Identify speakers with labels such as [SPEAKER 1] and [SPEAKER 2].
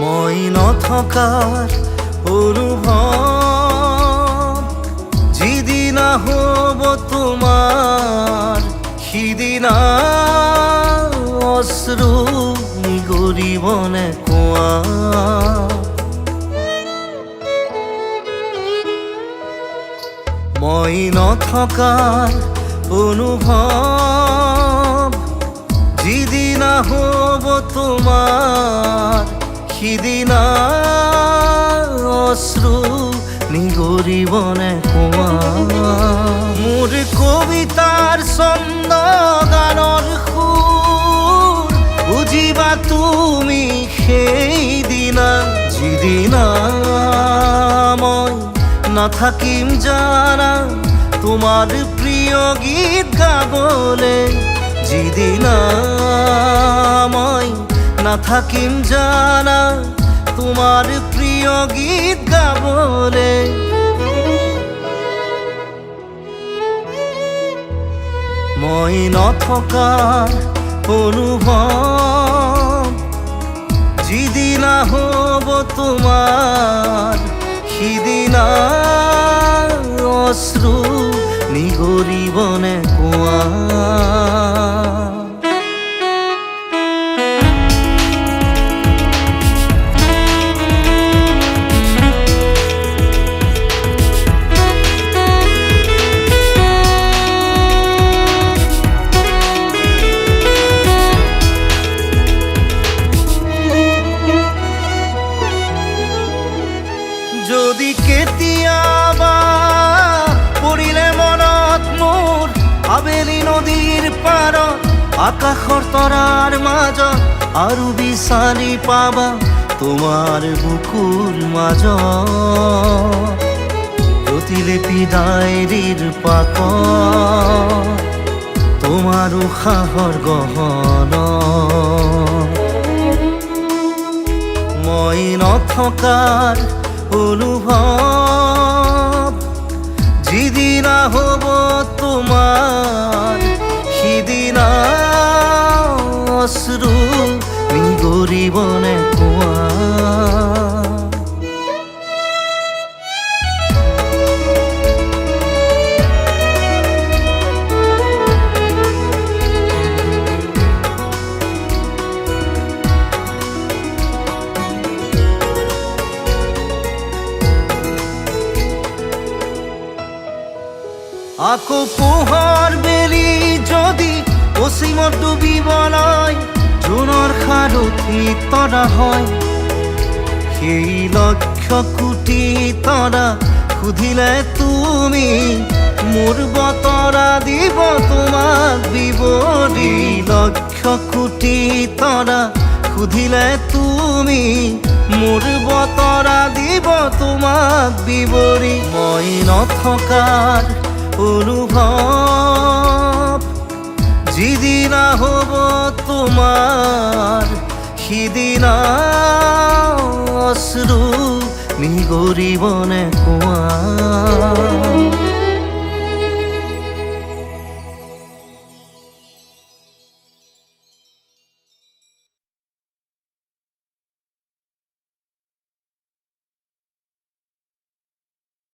[SPEAKER 1] মই নথকাৰ অনুভৱ যিদিনা হ'ব তোমাৰ সিদিনা অশ্ৰু নিগৰিবনে কোৱা। মই নথকাৰ অনুভৱ যিদিনা হ'ব তোমাৰ সিদিনা অশ্ৰু নিগৰিবনে কোৱা। মোৰ কবিতাৰ ছন্দ গানৰ সুৰ বুজিবা তুমি সেইদিনা যিদিনা মই নাথাকিম জানা তোমাৰ প্ৰিয় গীত গাবলে। যিদিনা মই নাথাকিম জানা তোমাৰ প্ৰিয় গীত গাবলে। মই নথকাৰ অনুভৱ যিদিনা হ'ব তোমাৰ সিদিনা অশ্ৰু নিগৰিবনে কোৱা। যদি কেতিয়াবা পৰিলে মনত মোৰ আবেলি নদীৰ পাৰত আকাশৰ তৰাৰ মাজত আৰু বিচাৰি পাবা তোমাৰ বুকুৰ মাজত প্ৰতিলিপি ডায়েৰীৰ পাতত তোমাৰ উশাহৰ গহনা। মই নথকাৰ অনুভৱ যিদিনা হ'ব তোমাৰ সিদিনা অশ্ৰু নিগৰিবনে কোৱা। আকৌ পোহৰ বেলি যদি অসীমত ডুবিবলৈ জোনৰ সাৰথি তৰা হয় সেই লক্ষ কোটি তৰা সুধিলে তুমি মোৰ বতৰা দিব তোমাক বিৱৰি। লক্ষ কোটি তৰা সুধিলে তুমি মোৰ বতৰা দিব তোমাক বিৱৰি। মই নথকাৰ অনুভৱ যিদিনা হ'ব তোমাৰ সিদিনা অশ্ৰু নিগৰিবনে কোৱা।